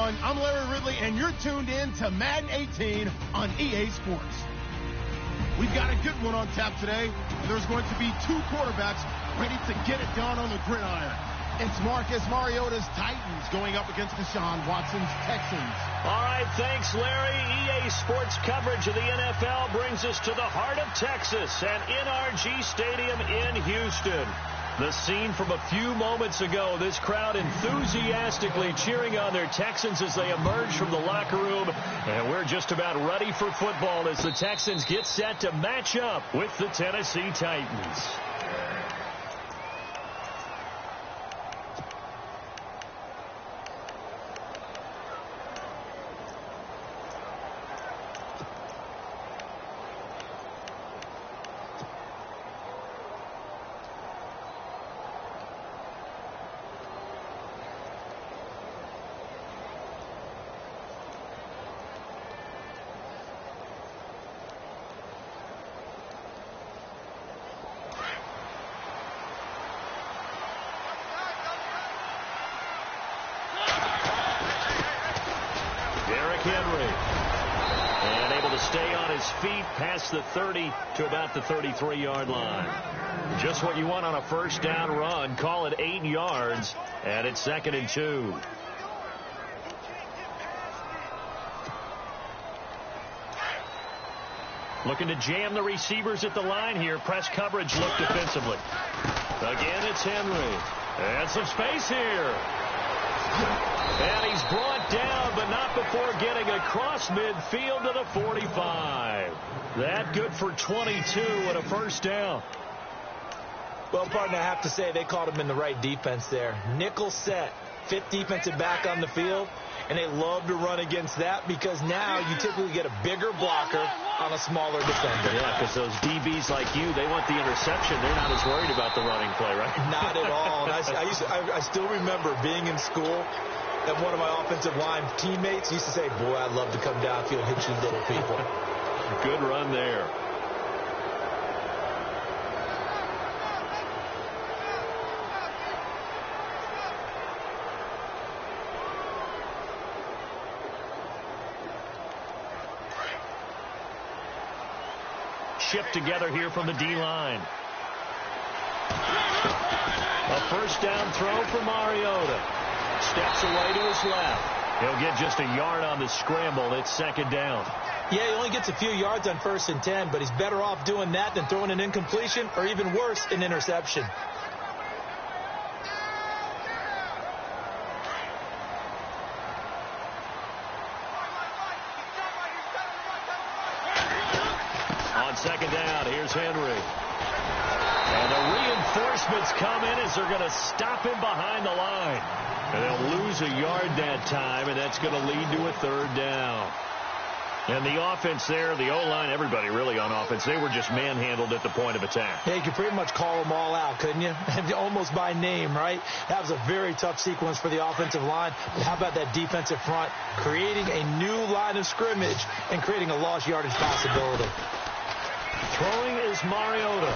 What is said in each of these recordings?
everyone. I'm Larry Ridley, and you're tuned in to Madden 18 on EA Sports. We've got a good one on tap today. There's going to be two quarterbacks ready to get it done on the gridiron. It's Marcus Mariota's Titans going up against Deshaun Watson's Texans. All right, thanks, Larry. EA Sports coverage of the NFL brings us to the heart of Texas at NRG Stadium in Houston. The scene from a few moments ago, this crowd enthusiastically cheering on their Texans as they emerge from the locker room. And we're just about ready for football as the Texans get set to match up with the Tennessee Titans. And able to stay on his feet past the 30 to about the 33-yard line. Just what you want on a first down run. Call it 8 yards, and it's 2nd and 2. Looking to jam the receivers at the line here. Press coverage look defensively. Again, it's Henry. And some space here. And he's brought down, but not before getting across midfield to the 45. That good for 22 and a first down. Well, partner, I have to say they caught him in the right defense there. Nickel set, 5th defensive back on the field, and they love to run against that because now you typically get a bigger blocker on a smaller defender. Yeah, because those DBs like you, they want the interception. They're not as worried about the running play, right? Not at all. And I still remember being in school, and one of my offensive line teammates used to say, boy, I'd love to come downfield and hit you little people. Good run there. Shipped together here from the D-line. A first down throw for Mariota. Steps away to his left. He'll get just a yard on the scramble. It's 2nd down. Yeah, he only gets a few yards on 1st and 10, but he's better off doing that than throwing an incompletion or even worse, an interception. On 2nd down, here's Henry. And the reinforcements come in as they're going to stop him behind the line. And they'll lose a yard that time, and that's going to lead to a 3rd down. And the offense there, the O-line, everybody really on offense, they were just manhandled at the point of attack. Yeah, you could pretty much call them all out, couldn't you? Almost by name, right? That was a very tough sequence for the offensive line. But how about that defensive front creating a new line of scrimmage and creating a lost yardage possibility? Throwing is Mariota.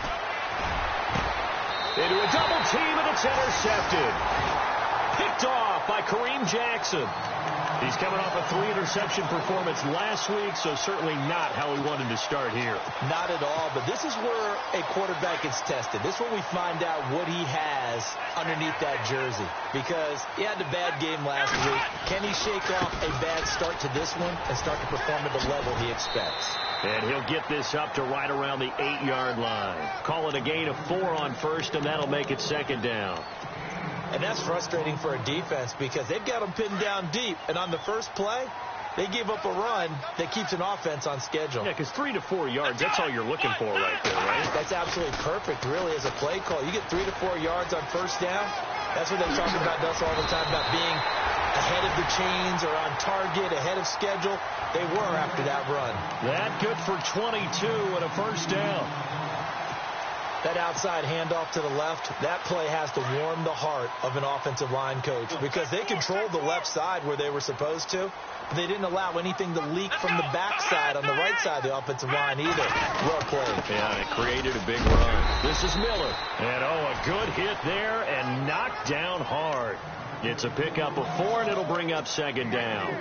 Into a double team, and it's intercepted. Picked off by Kareem Jackson. He's coming off a 3-interception performance last week, so certainly not how we wanted to start here. Not at all, but this is where a quarterback gets tested. This is where we find out what he has underneath that jersey. Because he had a bad game last week. Can he shake off a bad start to this one and start to perform at the level he expects? And he'll get this up to right around the 8-yard line. Call it a gain of 4 on 1st, and that'll make it 2nd down. And that's frustrating for a defense because they've got them pinned down deep. And on the first play, they gave up a run that keeps an offense on schedule. Yeah, because 3 to 4 yards, that's all you're looking for right there, right? That's absolutely perfect, really, as a play call. You get 3 to 4 yards on 1st down. That's what they talk about us all the time, about being ahead of the chains or on target, ahead of schedule. They were after that run. That good for 22 and a 1st down. That outside handoff to the left, that play has to warm the heart of an offensive line coach because they controlled the left side where they were supposed to, but they didn't allow anything to leak from the backside on the right side of the offensive line either. Well played. Yeah, and it created a big run. This is Miller. And, a good hit there and knocked down hard. It's a pickup of 4, and it'll bring up second down.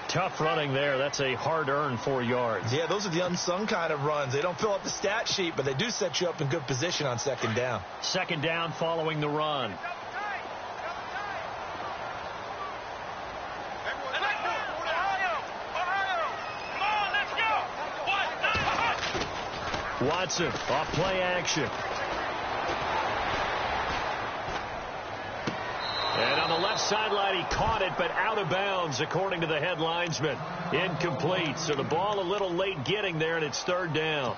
Tough running there. That's a hard-earned 4 yards. Yeah, those are the unsung kind of runs. They don't fill up the stat sheet, but they do set you up in good position on second down. Second down following the run. Watson off play action. And on the left sideline, he caught it, but out of bounds, according to the head linesman. Incomplete. So the ball a little late getting there, and it's third down.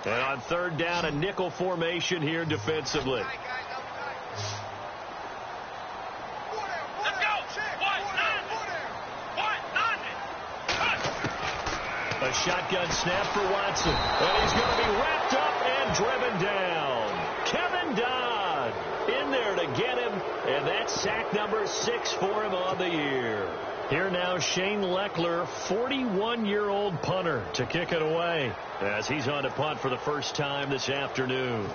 And on third down, a nickel formation here defensively. A shotgun snap for Watson. And he's going to be wrapped up and driven down. Kevin Dodd in there to get him. And that's sack number 6 for him on the year. Here now, Shane Leckler, 41-year-old punter, to kick it away as he's on to punt for the first time this afternoon.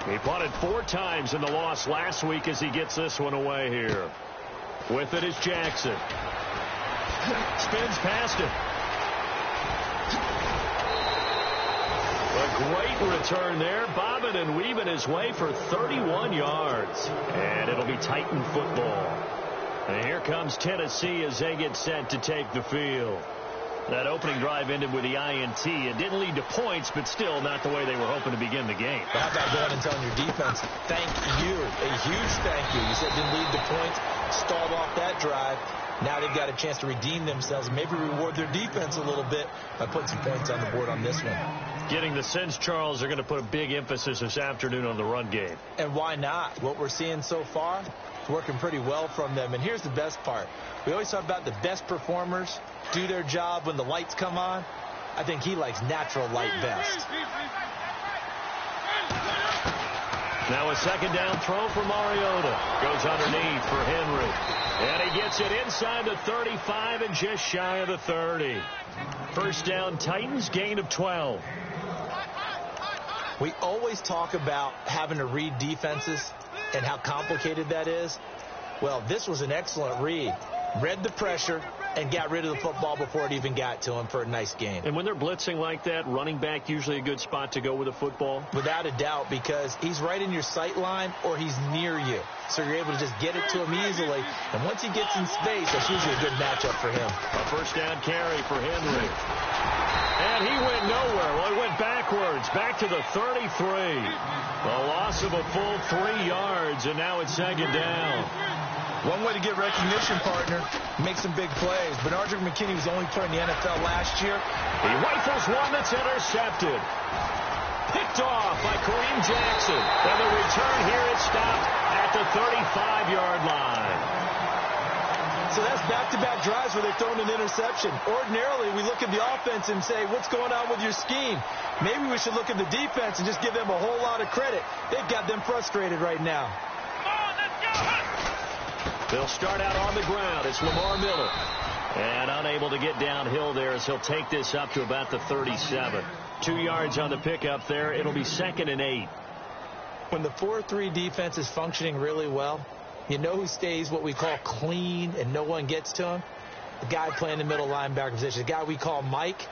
He punted 4 times in the loss last week as he gets this one away here. With it is Jackson. Spins past him. A great return there. Bobbing and weaving his way for 31 yards. And it'll be Titan football. And here comes Tennessee as they get set to take the field. That opening drive ended with the INT. It didn't lead to points, but still not the way they were hoping to begin the game. How about going and telling your defense, thank you, a huge thank you. You said didn't lead to points, stalled off that drive. Now they've got a chance to redeem themselves, maybe reward their defense a little bit by putting some points on the board on this one. Getting the sense, Charles, they're going to put a big emphasis this afternoon on the run game. And why not? What we're seeing so far is working pretty well from them. And here's the best part. We always talk about the best performers do their job when the lights come on. I think he likes natural light best. Now a second down throw for Mariota. Goes underneath for Henry. And he gets it inside the 35 and just shy of the 30. First down, Titans, gain of 12. We always talk about having to read defenses and how complicated that is. Well, this was an excellent read. Read the pressure and got rid of the football before it even got to him for a nice gain. And when they're blitzing like that, running back usually a good spot to go with a football? Without a doubt, because he's right in your sight line or he's near you. So you're able to just get it to him easily. And once he gets in space, that's usually a good matchup for him. A first down carry for Henry. And he went nowhere. Well, he went backwards, back to the 33. A loss of a full 3 yards, and now it's second down. One way to get recognition, partner, make some big plays. Bernardrick McKinney was only playing the NFL last year. He rifles one that's intercepted. Picked off by Kareem Jackson. And the return here is stopped at the 35-yard line. So that's back-to-back drives where they've thrown an interception. Ordinarily, we look at the offense and say, what's going on with your scheme? Maybe we should look at the defense and just give them a whole lot of credit. They've got them frustrated right now. They'll start out on the ground. It's Lamar Miller. And unable to get downhill there as he'll take this up to about the 37. 2 yards on the pickup there. It'll be 2nd and 8. When the 4-3 defense is functioning really well, you know who stays what we call clean and no one gets to him? The guy playing the middle linebacker position, the guy we call Mike.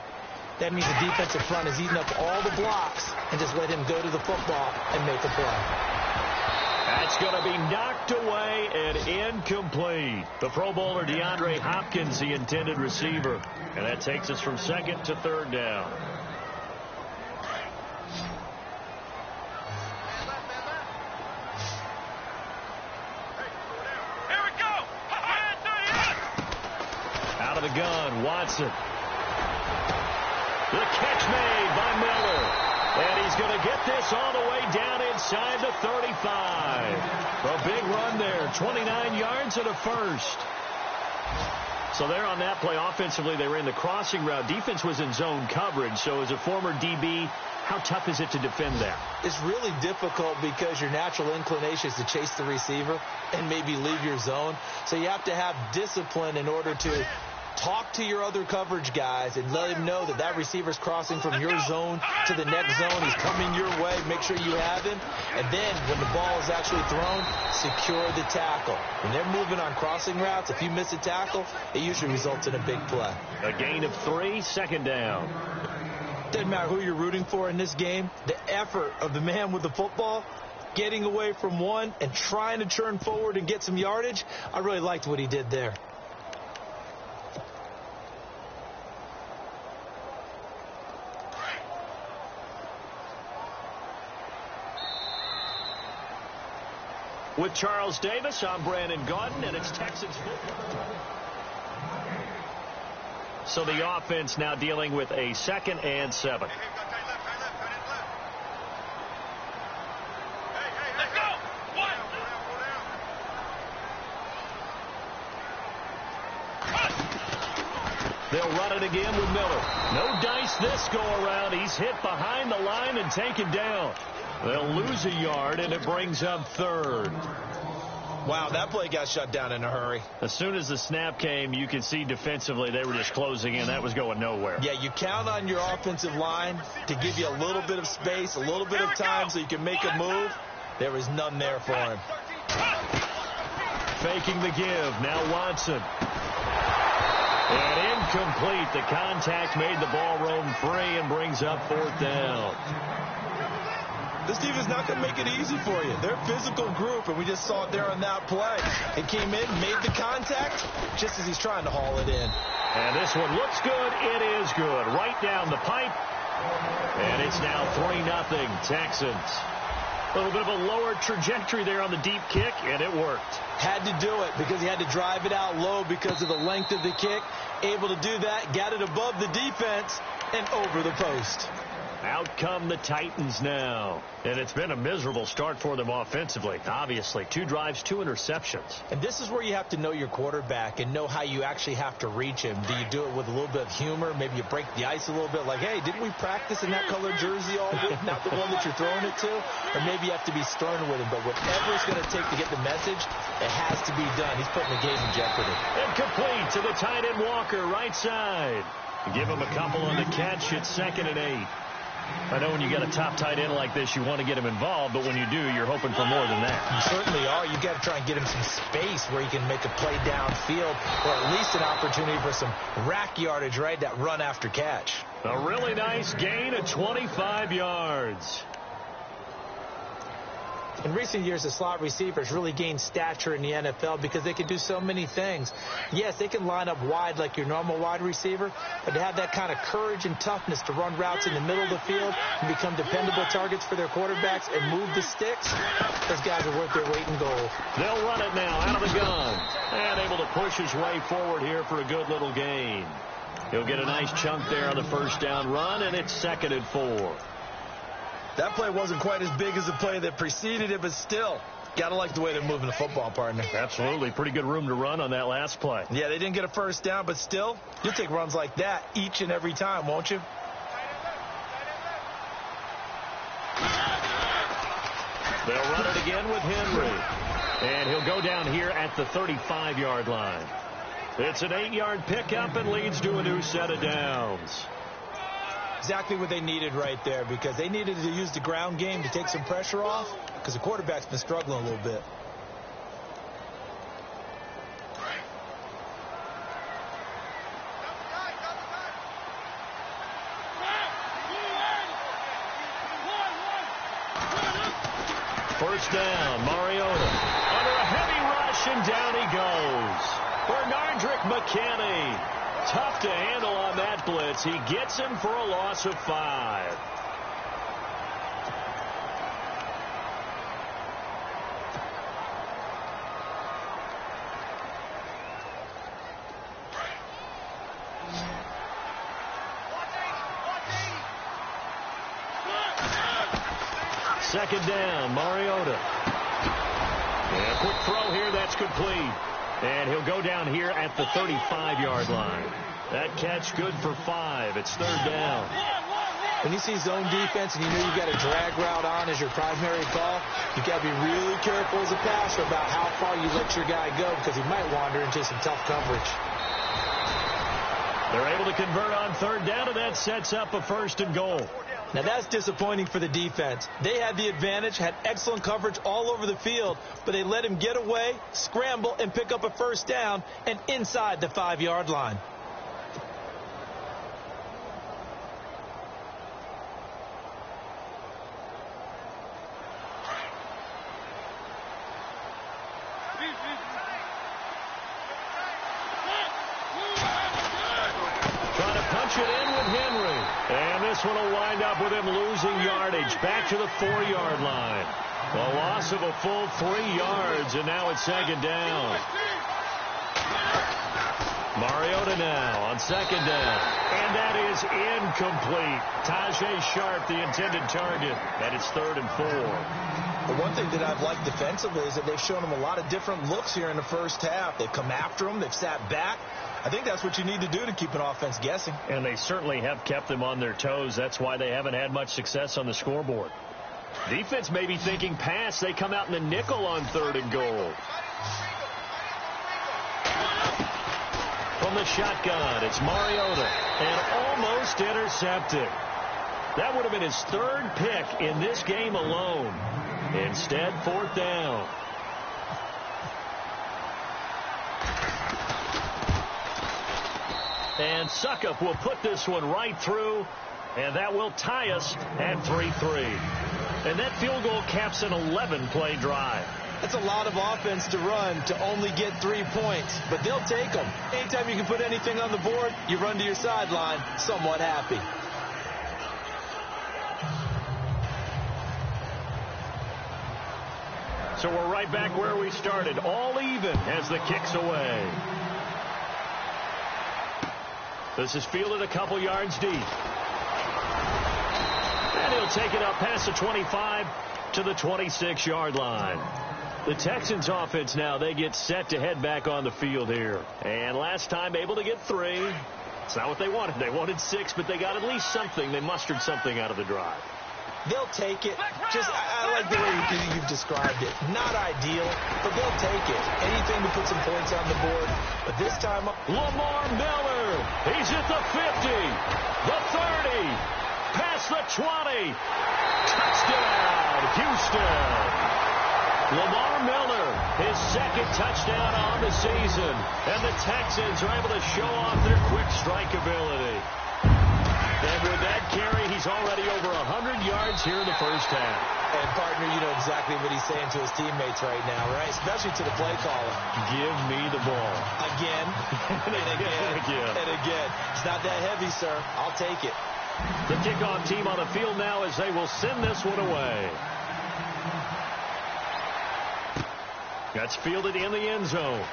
That means the defensive front is eating up all the blocks and just let him go to the football and make a play. That's going to be knocked away and incomplete. The Pro Bowler DeAndre Hopkins, the intended receiver. And that takes us from 2nd to 3rd down. Here we go. Out of the gun, Watson. The catch made by Miller. And he's going to get this all the way down inside the 35. A big run there, 29 yards and a first. So there on that play, offensively, they ran the crossing route. Defense was in zone coverage. So as a former DB, how tough is it to defend that? It's really difficult because your natural inclination is to chase the receiver and maybe leave your zone. So you have to have discipline in order to talk to your other coverage guys and let him know that that receiver's crossing from your zone to the next zone. He's coming your way. Make sure you have him. And then when the ball is actually thrown, secure the tackle. When they're moving on crossing routes, if you miss a tackle, it usually results in a big play. A gain of 3, second down. Doesn't matter who you're rooting for in this game. The effort of the man with the football, getting away from one and trying to turn forward and get some yardage, I really liked what he did there. With Charles Davis, I'm Brandon Gaudin, and it's Texans football. So the offense now dealing with a 2nd and 7. They'll run it again with Miller. No dice this go around. He's hit behind the line and taken down. They'll lose a yard, and it brings up 3rd. Wow, that play got shut down in a hurry. As soon as the snap came, you could see defensively they were just closing in. That was going nowhere. Yeah, you count on your offensive line to give you a little bit of space, a little bit of time so you can make a move. There was none there for him. Faking the give. Now Watson. And incomplete. The contact made the ball roam free and brings up 4th down. This team is not going to make it easy for you. They're a physical group, and we just saw it there on that play. It came in, made the contact, just as he's trying to haul it in. And this one looks good. It is good. Right down the pipe. And it's now 3-0 Texans. A little bit of a lower trajectory there on the deep kick, and it worked. Had to do it because he had to drive it out low because of the length of the kick. Able to do that, got it above the defense and over the post. Out come the Titans now. And it's been a miserable start for them offensively. Obviously, 2 drives, 2 interceptions. And this is where you have to know your quarterback and know how you actually have to reach him. Do you do it with a little bit of humor? Maybe you break the ice a little bit like, hey, didn't we practice in that colored jersey all week? Not the one that you're throwing it to? Or maybe you have to be stern with him. But whatever it's going to take to get the message, it has to be done. He's putting the game in jeopardy. Incomplete to the tight end Walker, right side. Give him a couple on the catch. It's 2nd and 8. I know when you get a top tight end like this, you want to get him involved, but when you do, you're hoping for more than that. You certainly are. You've got to try and get him some space where he can make a play downfield, or at least an opportunity for some rack yardage, right? That run after catch. A really nice gain of 25 yards. In recent years, the slot receivers really gained stature in the NFL because they can do so many things. Yes, they can line up wide like your normal wide receiver, but to have that kind of courage and toughness to run routes in the middle of the field and become dependable targets for their quarterbacks and move the sticks, those guys are worth their weight in gold. They'll run it now out of the gun. And able to push his way forward here for a good little gain. He'll get a nice chunk there on the 1st down run, and it's 2nd and 4. That play wasn't quite as big as the play that preceded it, but still, got to like the way they're moving the football, partner. Absolutely. Pretty good room to run on that last play. Yeah, they didn't get a 1st down, but still, you'll take runs like that each and every time, won't you? They'll run it again with Henry. And he'll go down here at the 35-yard line. It's an 8-yard pickup and leads to a new set of downs. Exactly what they needed right there, because they needed to use the ground game to take some pressure off, because the quarterback's been struggling a little bit. First down, Mariota. Under a heavy rush, and down he goes. Bernardrick McKinney. Tough to handle on that blitz. He gets him for a loss of 5. Second down, Mariota. And a quick throw here, that's complete. And he'll go down here at the 35-yard line. That catch good for 5. It's third down. When you see zone defense and you know you've got a drag route on as your primary call, you've got to be really careful as a passer about how far you let your guy go because he might wander into some tough coverage. They're able to convert on third down, and that sets up a 1st and goal. Now, that's disappointing for the defense. They had the advantage, had excellent coverage all over the field, but they let him get away, scramble, and pick up a 1st down and inside the 5-yard line. It in with Henry. And this one will wind up with him losing yardage back to the 4-yard line. A loss of a full 3 yards, and now it's 2nd down. Mariota now on 2nd down. And that is incomplete. Tajay Sharp, the intended target, and it's 3rd and 4. The one thing that I've liked defensively is that they've shown him a lot of different looks here in the first half. They've come after him. They've sat back. I think that's what you need to do to keep an offense guessing. And they certainly have kept them on their toes. That's why they haven't had much success on the scoreboard. Defense may be thinking pass. They come out in the nickel on 3rd and goal. From the shotgun, it's Mariota. And almost intercepted. That would have been his 3rd pick in this game alone. Instead, 4th down. And Suckup will put this one right through, and that will tie us at 3-3. And that field goal caps an 11-play drive. That's a lot of offense to run to only get 3 points, but they'll take them. Anytime you can put anything on the board, you run to your sideline somewhat happy. So we're right back where we started, all even as the kick's away. This is fielded a couple yards deep. And he'll take it up past the 25 to the 26-yard line. The Texans offense now, they get set to head back on the field here. And last time able to get 3. It's not what they wanted. They wanted 6, but they got at least something. They mustered something out of the drive. They'll take it. I like the way you've described it. Not ideal, but they'll take it. Anything to put some points on the board. But this time, Lamar Miller. He's at the 50, the 30, past the 20. Touchdown, Houston. Lamar Miller, his 2nd touchdown on the season. And the Texans are able to show off their quick strike ability. And with that carry, he's already over 100 yards here in the first half. And, partner, you know exactly what he's saying to his teammates right now, right? Especially to the play caller. Give me the ball. Again, and again, and again. It's not that heavy, sir. I'll take it. The kickoff team on the field now as they will send this one away. That's fielded in the end zone.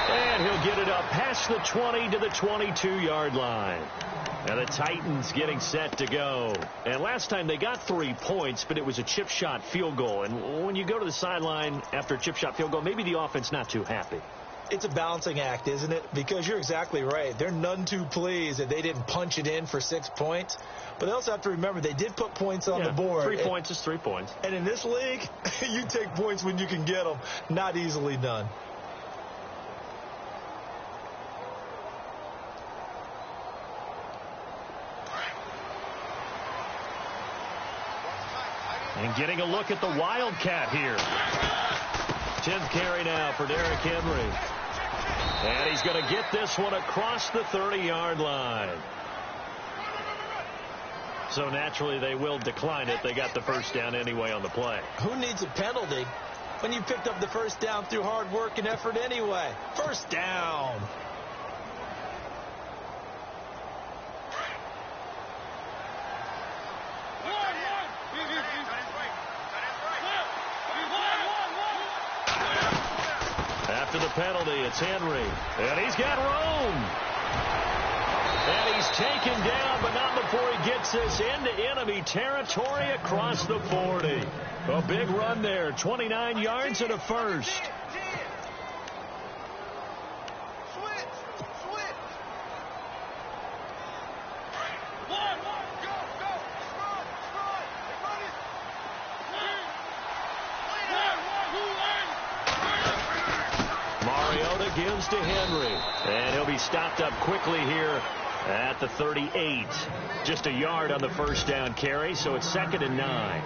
And he'll get it up past the 20 to the 22-yard line. And the Titans getting set to go. And last time they got 3 points, but it was a chip shot field goal. And when you go to the sideline after a chip shot field goal, maybe the offense not too happy. It's a balancing act, isn't it? Because you're exactly right. They're none too pleased that they didn't punch it in for 6 points. But they also have to remember they did put points on the board. 3 points is 3 points. And in this league, you take points when you can get them. Not easily done. And getting a look at the Wildcat here. 10th carry now for Derrick Henry. And he's going to get this one across the 30-yard line. So naturally they will decline it. They got the first down anyway on the play. Who needs a penalty when you picked up the first down through hard work and effort anyway? First down. After the penalty, it's Henry. And he's got room. And he's taken down, but not before he gets this into enemy territory across the 40. A big run there, 29 yards and a first. gives to Henry. And he'll be stopped up quickly here at the 38. Just a yard on the first down carry, so it's 2nd and 9.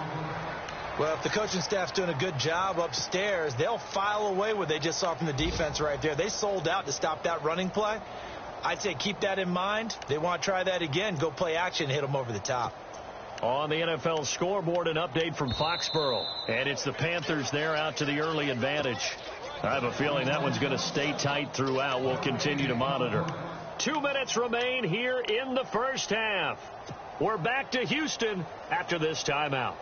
Well, if the coaching staff's doing a good job upstairs, they'll file away what they just saw from the defense right there. They sold out to stop that running play. I'd say keep that in mind. They want to try that again. Go play action, hit them over the top. On the NFL scoreboard, an update from Foxborough. And it's the Panthers there out to the early advantage. I have a feeling that one's going to stay tight throughout. We'll continue to monitor. 2 minutes remain here in the first half. We're back to Houston after this timeout.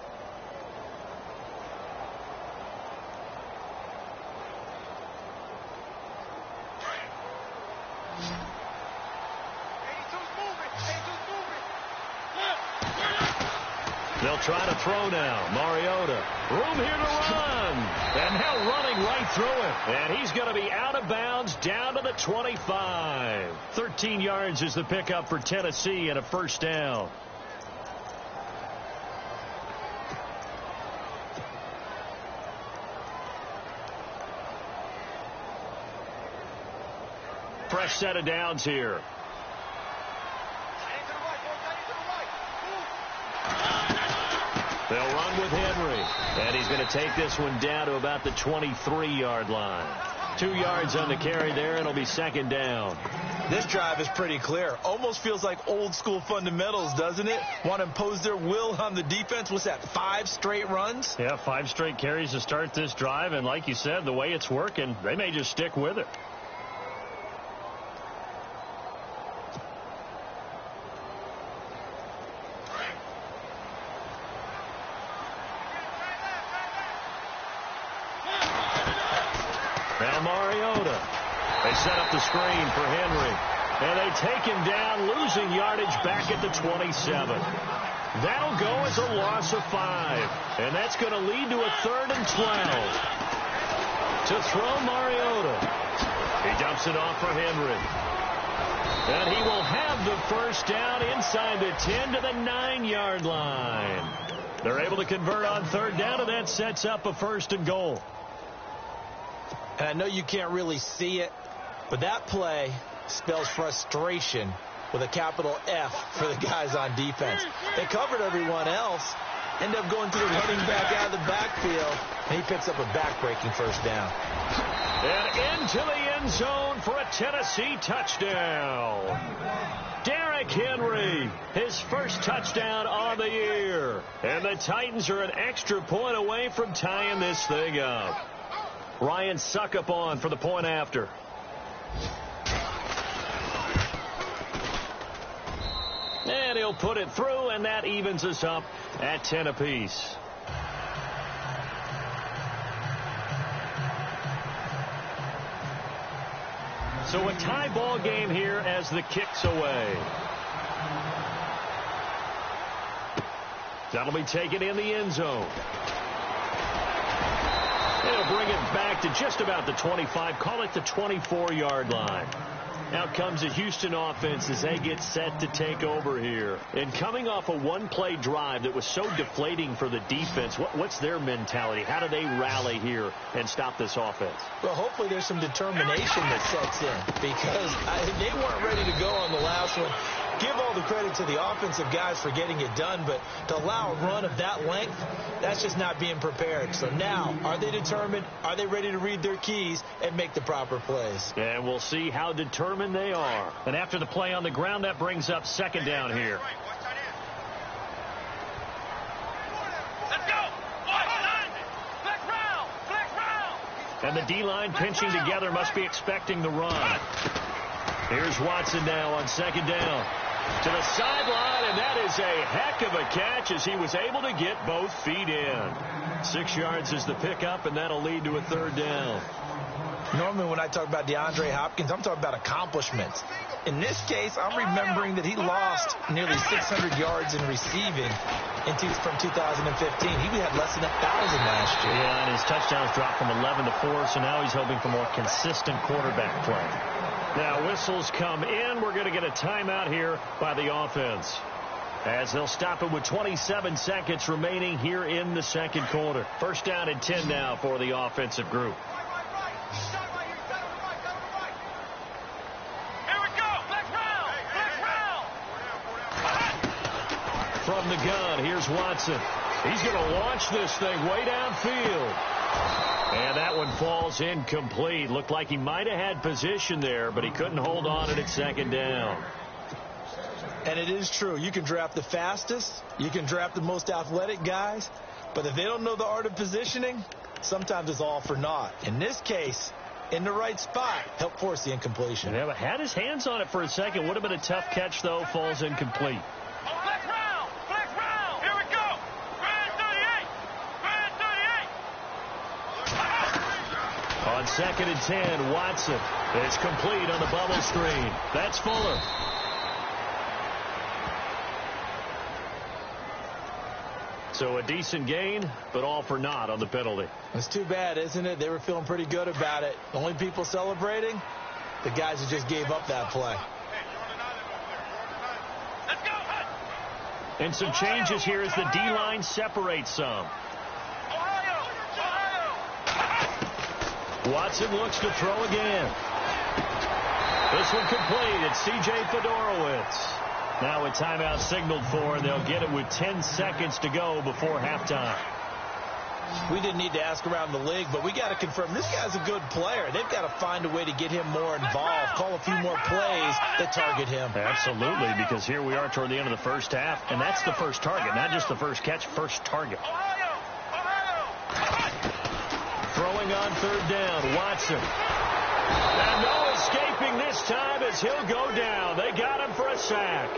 They'll try to throw now. Mariota. Room here to run. And now running right through it. And he's going to be out of bounds down to the 25. 13 yards is the pickup for Tennessee and a first down. Fresh set of downs here. They'll run with Henry, and he's going to take this one down to about the 23-yard line. 2 yards on the carry there, and it'll be 2nd down. This drive is pretty clear. Almost feels like old-school fundamentals, doesn't it? Want to impose their will on the defense. What's that, 5 straight runs? Yeah, 5 straight carries to start this drive, and like you said, the way it's working, they may just stick with it. Now Mariota. They set up the screen for Henry. And they take him down, losing yardage back at the 27. That'll go as a loss of 5. And that's going to lead to a 3rd and 12. To throw Mariota. He dumps it off for Henry. And he will have the first down inside the 10 to the 9-yard line. They're able to convert on 3rd down, and that sets up a 1st and goal. And I know you can't really see it, but that play spells frustration with a capital F for the guys on defense. They covered everyone else, end up going to the running back out of the backfield, and he picks up a back-breaking first down. And into the end zone for a Tennessee touchdown. Derrick Henry, his first touchdown on the year. And the Titans are an extra point away from tying this thing up. Ryan Suckup on for the point after. And he'll put it through, and that evens us up at 10 apiece. So a tie ball game here as the kick's away. That'll be taken in the end zone. It'll bring it back to just about the 25, call it the 24-yard line. Out comes the Houston offense as they get set to take over here. And coming off a one-play drive that was so deflating for the defense, what's their mentality? How do they rally here and stop this offense? Well, hopefully there's some determination that sets in because they weren't ready to go on the last one. Give all the credit to the offensive guys for getting it done, but to allow a run of that length, that's just not being prepared. So now, are they determined? Are they ready to read their keys and make the proper plays? And we'll see how determined they are. And after the play on the ground, that brings up 2nd down here. And the D-line pinching together must be expecting the run. Here's Watson now on 2nd down. To the sideline, and that is a heck of a catch as he was able to get both feet in. 6 yards is the pickup, and that'll lead to a 3rd down. Normally when I talk about DeAndre Hopkins, I'm talking about accomplishments. In this case, I'm remembering that he lost nearly 600 yards in receiving from 2015. He had less than 1,000 last year. Yeah, and his touchdowns dropped from 11 to 4, so now he's hoping for more consistent quarterback play. Now whistles come in. We're going to get a timeout here by the offense, as they'll stop it with 27 seconds remaining here in the 2nd quarter. 1st down and 10 now for the offensive group. from the gun. Here's Watson. He's going to launch this thing way downfield. And that one falls incomplete. Looked like he might have had position there, but he couldn't hold on at second down. And it is true. You can draft the fastest. You can draft the most athletic guys. But if they don't know the art of positioning, sometimes it's all for naught. In this case, in the right spot, helped force the incompletion. Yeah, but had his hands on it for a second. Would have been a tough catch, though. Falls incomplete. Black round. Here we go. Grand 38. On 2nd and 10, Watson. It's complete on the bubble screen. That's Fuller. So a decent gain, but all for naught on the penalty. It's too bad, isn't it? They were feeling pretty good about it. The only people celebrating, the guys who just gave up that play. Let's go. And some changes here as the D-line separates some. Watson looks to throw again. This one complete. It's C.J. Fedorowicz. Now a timeout signaled for, and they'll get it with 10 seconds to go before halftime. We didn't need to ask around the league, but we got to confirm this guy's a good player. They've got to find a way to get him more involved, call a few more plays that target him. Absolutely, because here we are toward the end of the first half, and that's the first target, not just the first catch, first target. Throwing on 3rd down, Watson. And no escaping this time as he'll go down. They got him for a sack.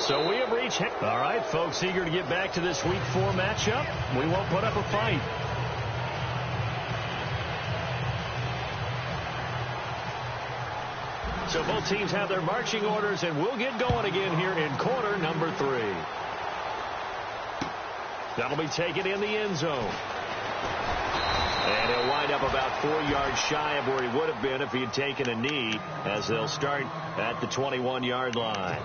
So we have reached... All right, folks, eager to get back to this Week 4 matchup. We won't put up a fight. So both teams have their marching orders, and we'll get going again here in quarter number 3. That'll be taken in the end zone. And he'll wind up about 4 yards shy of where he would have been if he had taken a knee, as they'll start at the 21-yard line.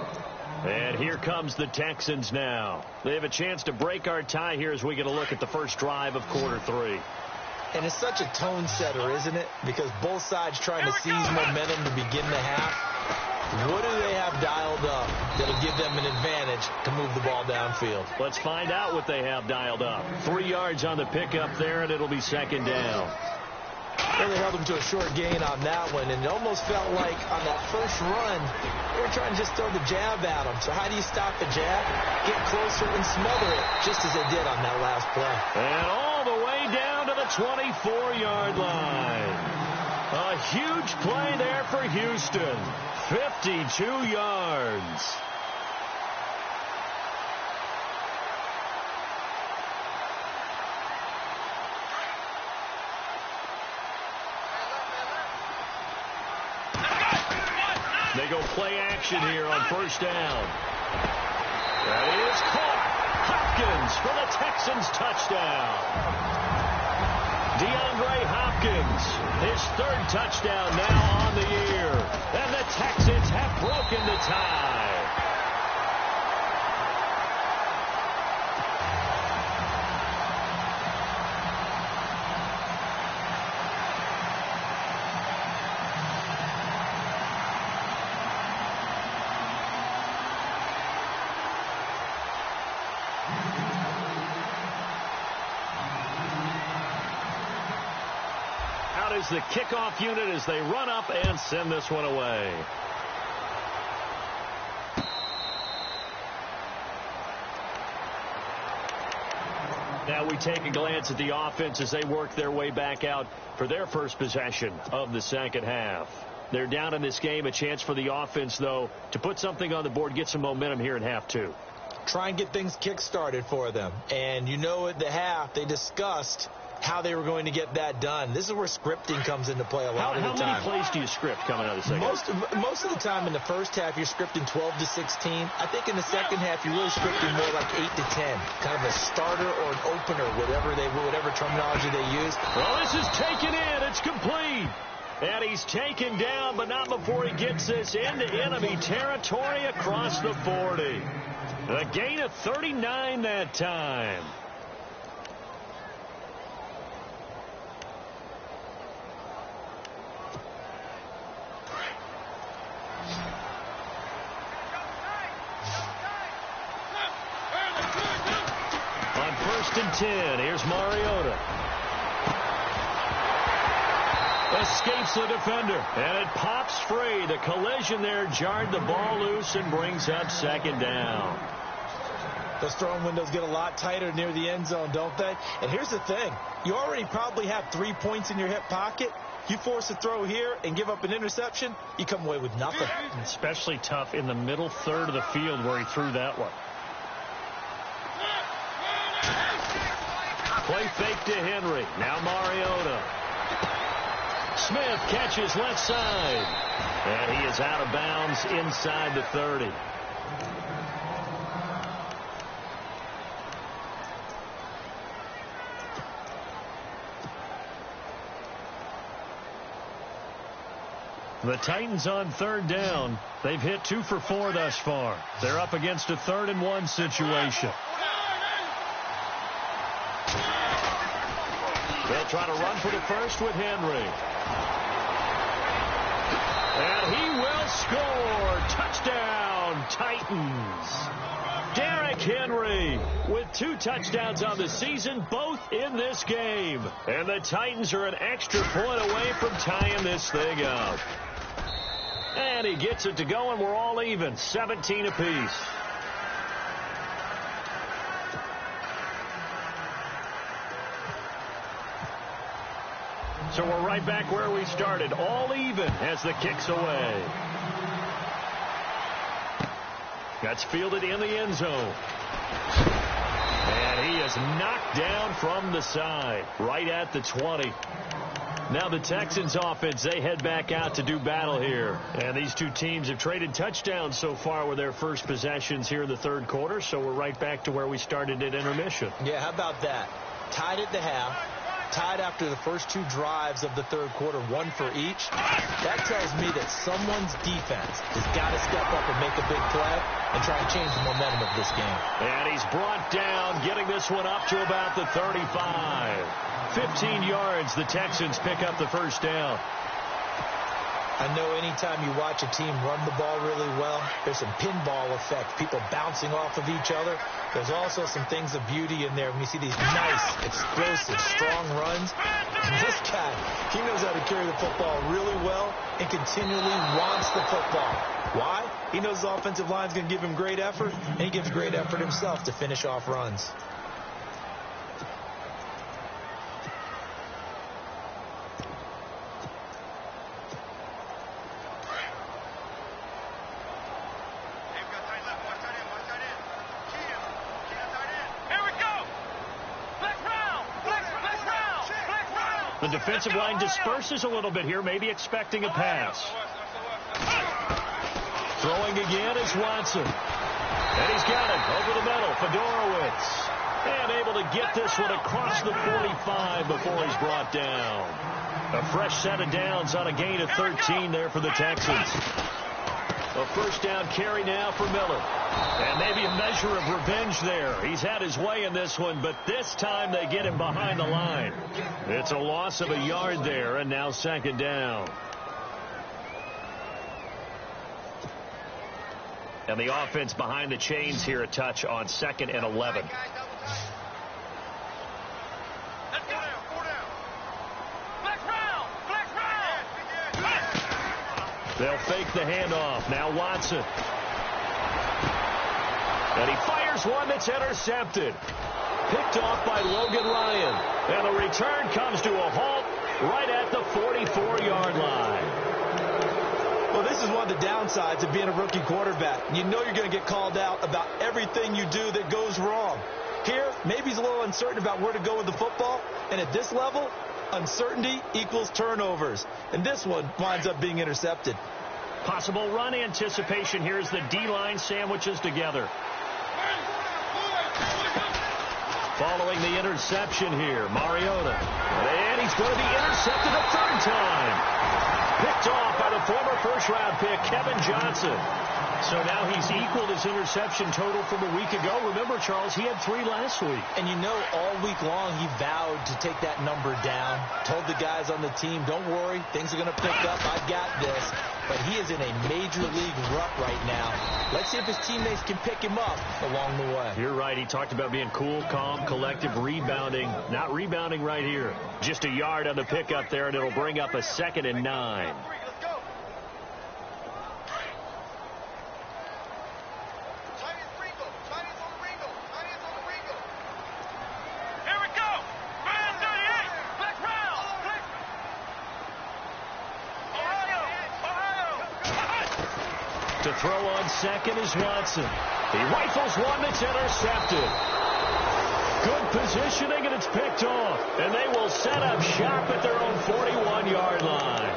And here comes the Texans now. They have a chance to break our tie here as we get a look at the first drive of quarter 3. And it's such a tone setter, isn't it? Because both sides trying to seize momentum to begin the half. What do they have dialed up that'll give them an advantage to move the ball downfield? Let's find out what they have dialed up. 3 yards on the pickup there, and it'll be 2nd down. Well, they held them to a short gain on that one, and it almost felt like on that first run, they were trying to just throw the jab at them. So how do you stop the jab? Get closer and smother it, just as they did on that last play. And all the way down to the 24-yard line. A huge play there for Houston. 52 yards. They go play action here on 1st down. That is caught. Hopkins for the Texans touchdown. DeAndre Hopkins, his 3rd touchdown now on the year. And the Texans have broken the tie. Is the kickoff unit as they run up and send this one away. Now we take a glance at the offense as they work their way back out for their first possession of the second half. They're down in this game. A chance for the offense, though, to put something on the board, get some momentum here in half 2. Try and get things kick-started for them. And you know at the half, they discussed how they were going to get that done. This is where scripting comes into play a lot of the time. How many plays do you script coming out of the second? Most of the time in the first half, you're scripting 12 to 16. I think in the second half, you're really scripting more like 8 to 10. Kind of a starter or an opener, whatever terminology they use. Well, this is taken in. It's complete. And he's taken down, but not before he gets this into enemy territory across the 40. A gain of 39 that time. 1st and 10. Here's Mariota. Escapes the defender, and it pops free. The collision there jarred the ball loose and brings up 2nd down. Those throwing windows get a lot tighter near the end zone, don't they? And here's the thing. You already probably have 3 points in your hip pocket. You force a throw here and give up an interception, you come away with nothing. Especially tough in the middle third of the field where he threw that one. Play fake to Henry. Now Mariota. Smith catches left side. And he is out of bounds inside the 30. The Titans on 3rd down. They've hit 2 for 4 thus far. They're up against a 3rd and 1 situation. They'll try to run for the first with Henry. And he will score. Touchdown, Titans. Derrick Henry with 2 touchdowns on the season, both in this game. And the Titans are an extra point away from tying this thing up. And he gets it to go, and we're all even, 17 apiece. So we're right back where we started, all even as the kick's away. That's fielded in the end zone. And he is knocked down from the side, right at the 20. Now the Texans offense, they head back out to do battle here. And these two teams have traded touchdowns so far with their first possessions here in the 3rd quarter. So we're right back to where we started at intermission. Yeah, how about that? Tied at the half. Tied after the first 2 drives of the 3rd quarter, 1 for each. That tells me that someone's defense has got to step up and make a big play and try and change the momentum of this game. And he's brought down, getting this one up to about the 35. 15 yards, the Texans pick up the first down. I know anytime you watch a team run the ball really well, there's some pinball effect, people bouncing off of each other. There's also some things of beauty in there when you see these nice, explosive, strong runs. And this guy, he knows how to carry the football really well and continually wants the football. Why? He knows the offensive line's going to give him great effort, and he gives great effort himself to finish off runs. The defensive line disperses a little bit here, maybe expecting a pass. Throwing again is Watson. And he's got it over the middle. Fedorowicz. And able to get this one across the 45 before he's brought down. A fresh set of downs on a gain of 13 there for the Texans. A first down carry now for Miller. And maybe a measure of revenge there. He's had his way in this one, but this time they get him behind the line. It's a loss of a yard there, and now 2nd down. And the offense behind the chains here, a touch on 2nd and 11. They'll fake the handoff. Now Watson. And he fires one that's intercepted. Picked off by Logan Ryan. And the return comes to a halt right at the 44-yard line. Well, this is one of the downsides of being a rookie quarterback. You know you're going to get called out about everything you do that goes wrong. Here, maybe he's a little uncertain about where to go with the football. And at this level, uncertainty equals turnovers. And this one winds up being intercepted. Possible run anticipation here as the D-line sandwiches together. Following the interception here, Mariota. And he's going to be intercepted a 3rd time. Picked off by the former first-round pick, Kevin Johnson. So now he's equaled his interception total from a week ago. Remember, Charles, he had 3 last week. And you know, all week long, he vowed to take that number down. Told the guys on the team, don't worry, things are going to pick up. I've got this. But he is in a major league rut right now. Let's see if his teammates can pick him up along the way. You're right. He talked about being cool, calm, collective, rebounding. Not rebounding right here. Just a yard on the pickup there, and it'll bring up a 2nd and 9. To throw on second is Watson. He rifles one that's intercepted. Good positioning, and it's picked off. And they will set up shop at their own 41-yard line.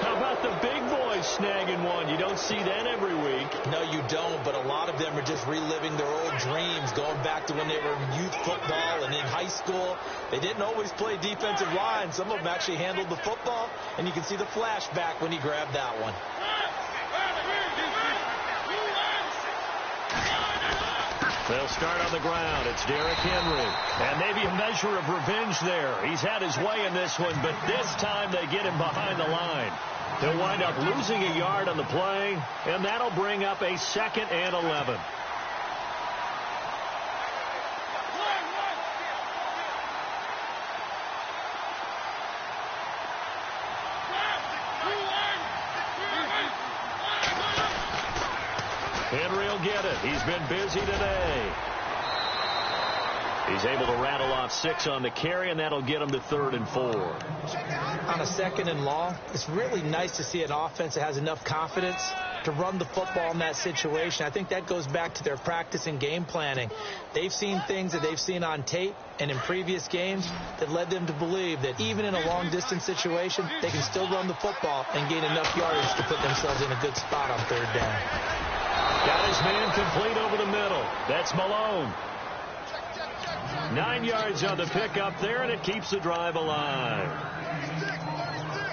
How about the big boys snagging one? You don't see that every week. No, you don't, but a lot of them are just reliving their old dreams, going back to when they were in youth football and in high school. They didn't always play defensive line. Some of them actually handled the football, and you can see the flashback when he grabbed that one. They'll start on the ground. It's Derrick Henry. And maybe a measure of revenge there. He's had his way in this one, but this time they get him behind the line. He'll wind up losing a yard on the play, and that'll bring up a 2nd and 11. Henry will get it. He's been busy today. He's able to rattle off 6 on the carry, and that'll get him to 3rd and 4. On a 2nd and long, it's really nice to see an offense that has enough confidence to run the football in that situation. I think that goes back to their practice and game planning. They've seen things that they've seen on tape and in previous games that led them to believe that even in a long-distance situation, they can still run the football and gain enough yardage to put themselves in a good spot on 3rd down. Got his man complete over the middle. That's Malone. 9 yards on the pickup there, and it keeps the drive alive.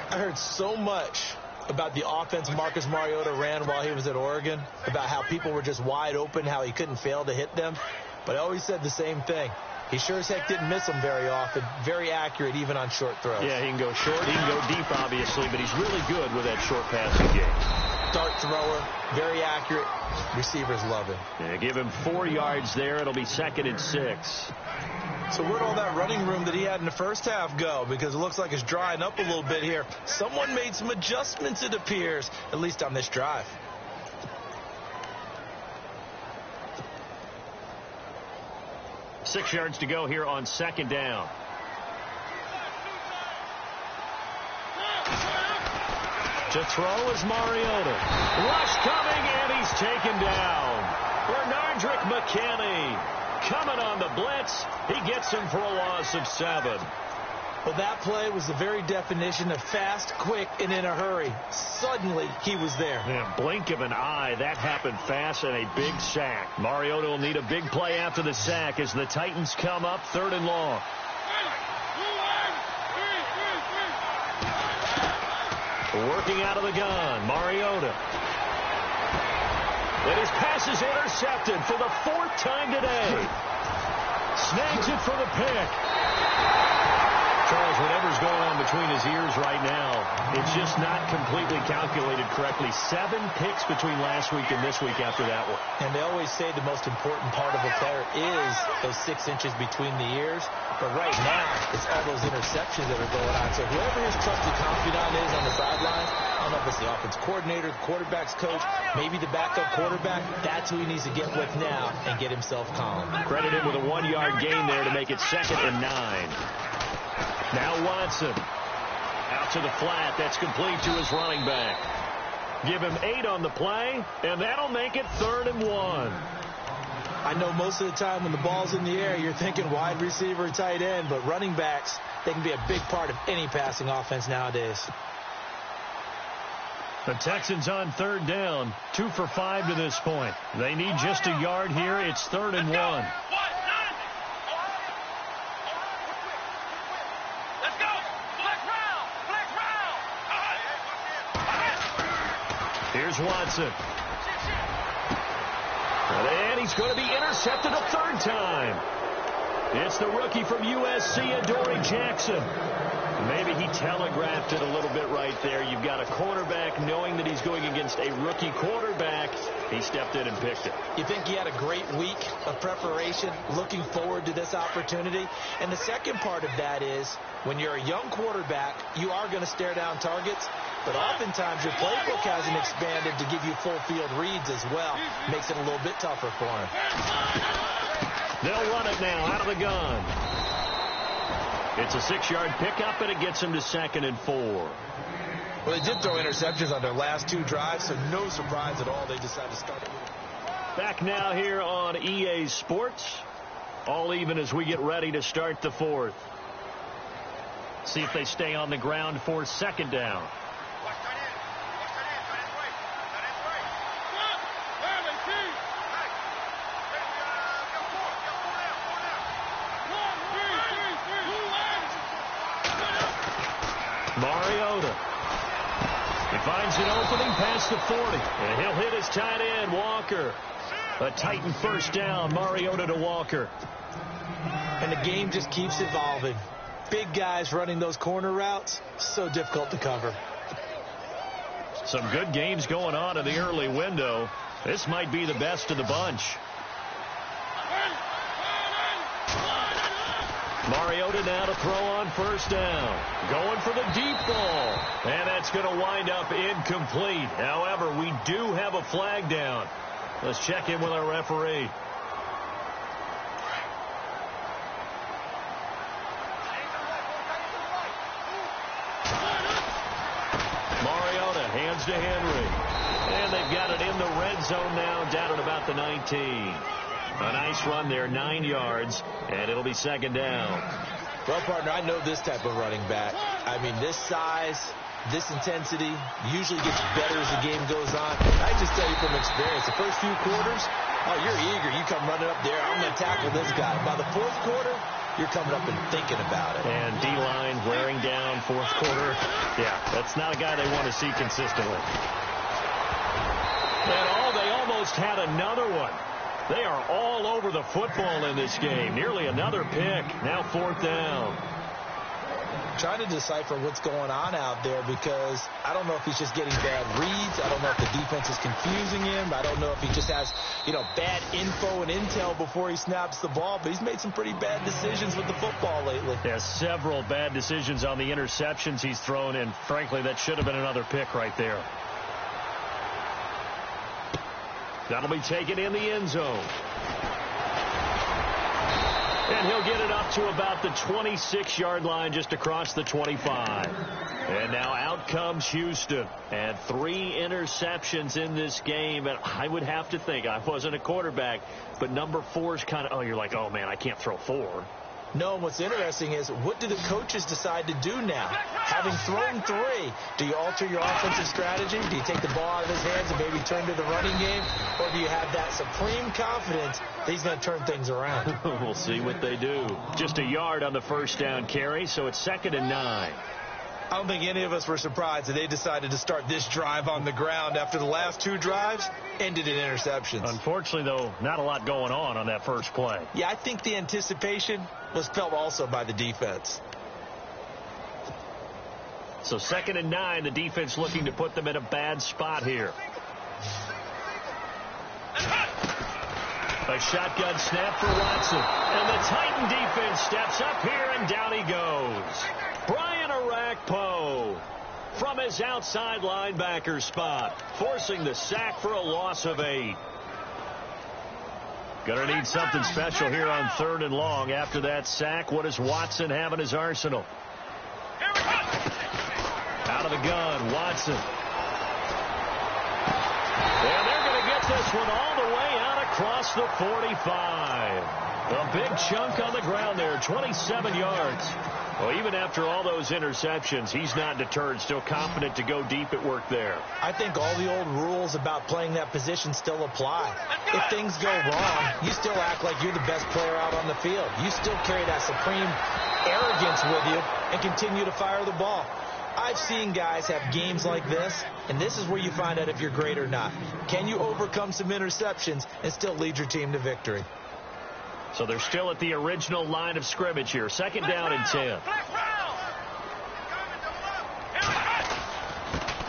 I heard so much about the offense Marcus Mariota ran while he was at Oregon, about how people were just wide open, how he couldn't fail to hit them. But I always said the same thing. He sure as heck didn't miss them very often. Very accurate even on short throws. Yeah, he can go short, he can go deep, obviously, but he's really good with that short passing game. Dart thrower, very accurate. Receivers love him. Yeah, give him 4 yards there. It'll be 2nd and 6. So where'd all that running room that he had in the first half go? Because it looks like it's drying up a little bit here. Someone made some adjustments, it appears, at least on this drive. Six yards to go here on 2nd down. To throw is Mariota. Rush coming, and he's taken down. Bernardrick McKinney coming on the blitz. He gets him for a loss of 7. Well, that play was the very definition of fast, quick, and in a hurry. Suddenly, he was there. Yeah, blink of an eye. That happened fast, and a big sack. Mariota will need a big play after the sack as the Titans come up 3rd and long. Working out of the gun, Mariota. And his pass is intercepted for the 4th time today. Snags it for the pick. Charles, whatever's going on between his ears right now, it's just not completely calculated correctly. 7 picks between last week and this week after that one. And they always say the most important part of a player is those 6 inches between the ears. But right now, it's all those interceptions that are going on. So whoever his trusted confidant is on the sideline, I don't know if it's the offense coordinator, the quarterback's coach, maybe the backup quarterback, that's who he needs to get with now and get himself calm. Credit him with a 1-yard gain there to make it 2nd and 9. Now Watson out to the flat. That's complete to his running back. Give him 8 on the play, and that'll make it 3rd and 1. I know most of the time when the ball's in the air, you're thinking wide receiver, tight end, but running backs, they can be a big part of any passing offense nowadays. The Texans on 3rd down, 2 for 5 to this point. They need just a yard here. It's 3rd and 1. Here's Watson. going to be intercepted a third time. It's the rookie from USC, Adoree Jackson. Maybe he telegraphed it a little bit right there. You've got a cornerback knowing that he's going against a rookie quarterback. He stepped in and picked it. You think he had a great week of preparation, looking forward to this opportunity? And the second part of that is, when you're a young quarterback, you are going to stare down targets, but oftentimes your playbook hasn't expanded to give you full field reads as well. Makes it a little bit tougher for him. They'll run it now out of the gun. It's a 6-yard pickup, and it gets him to 2nd and 4. Well, they did throw interceptions on their last 2 drives, so no surprise at all they decided to start it. Back now here on EA Sports. All even as we get ready to start the 4th. See if they stay on the ground for 2nd down. Mariota. He finds an opening past the 40. And he'll hit his tight end, Walker. A Titan first down, Mariota to Walker. And the game just keeps evolving. Big guys running those corner routes, so difficult to cover. Some good games going on in the early window. This might be the best of the bunch. Mariota now to throw on first down. Going for the deep ball. And that's going to wind up incomplete. However, we do have a flag down. Let's check in with our referee. Mariota hands to Henry. And they've got it in the red zone now, down at about the 19. A nice run there, 9 yards, and it'll be 2nd down. Well, partner, I know this type of running back. I mean, this size, this intensity usually gets better as the game goes on. I just tell you from experience, the first few quarters, oh, you're eager. You come running up there, I'm going to tackle this guy. By the 4th quarter, you're coming up and thinking about it. And D-line wearing down 4th quarter. Yeah, that's not a guy they want to see consistently. And they almost had another one. They are all over the football in this game. Nearly another pick. Now 4th down. Trying to decipher what's going on out there, because I don't know if he's just getting bad reads. I don't know if the defense is confusing him. I don't know if he just has, bad info and intel before he snaps the ball. But he's made some pretty bad decisions with the football lately. Yeah, several bad decisions on the interceptions he's thrown in. Frankly, that should have been another pick right there. That'll be taken in the end zone. And he'll get it up to about the 26-yard line, just across the 25. And now out comes Houston. And 3 interceptions in this game. And I would have to think, I wasn't a quarterback, but number 4 is kind of, you're like, oh, man, I can't throw 4. No, and what's interesting is, what do the coaches decide to do now? Having thrown 3, do you alter your offensive strategy? Do you take the ball out of his hands and maybe turn to the running game? Or do you have that supreme confidence that he's going to turn things around? We'll see what they do. Just a yard on the first down carry, so it's 2nd and 9. I don't think any of us were surprised that they decided to start this drive on the ground after the last 2 drives ended in interceptions. Unfortunately, though, not a lot going on that first play. Yeah, I think the anticipation was felt also by the defense. So 2nd and 9, the defense looking to put them in a bad spot here. A shotgun snap for Watson. And the Titan defense steps up here, and down he goes. Brian Orakpo from his outside linebacker spot, forcing the sack for a loss of 8. Going to need something special here on 3rd and long. After that sack, what does Watson have in his arsenal? Out of the gun, Watson. And they're going to get this one all the way out across the 45. A big chunk on the ground there, 27 yards. Well, even after all those interceptions, he's not deterred, still confident to go deep at work there. I think all the old rules about playing that position still apply. If things go wrong, you still act like you're the best player out on the field. You still carry that supreme arrogance with you and continue to fire the ball. I've seen guys have games like this, and this is where you find out if you're great or not. Can you overcome some interceptions and still lead your team to victory? So they're still at the original line of scrimmage here. Second down and 10.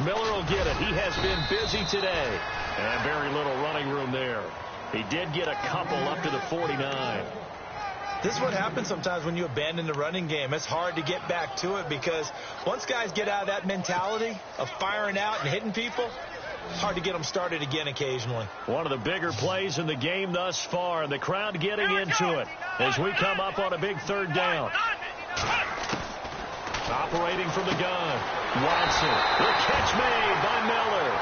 Miller will get it. He has been busy today. And very little running room there. He did get a couple up to the 49. This is what happens sometimes when you abandon the running game. It's hard to get back to it because once guys get out of that mentality of firing out and hitting people, it's hard to get them started again occasionally. One of the bigger plays in the game thus far, and the crowd getting into it as we come up on a big third down. Operating from the gun, Watson. The catch made by Miller.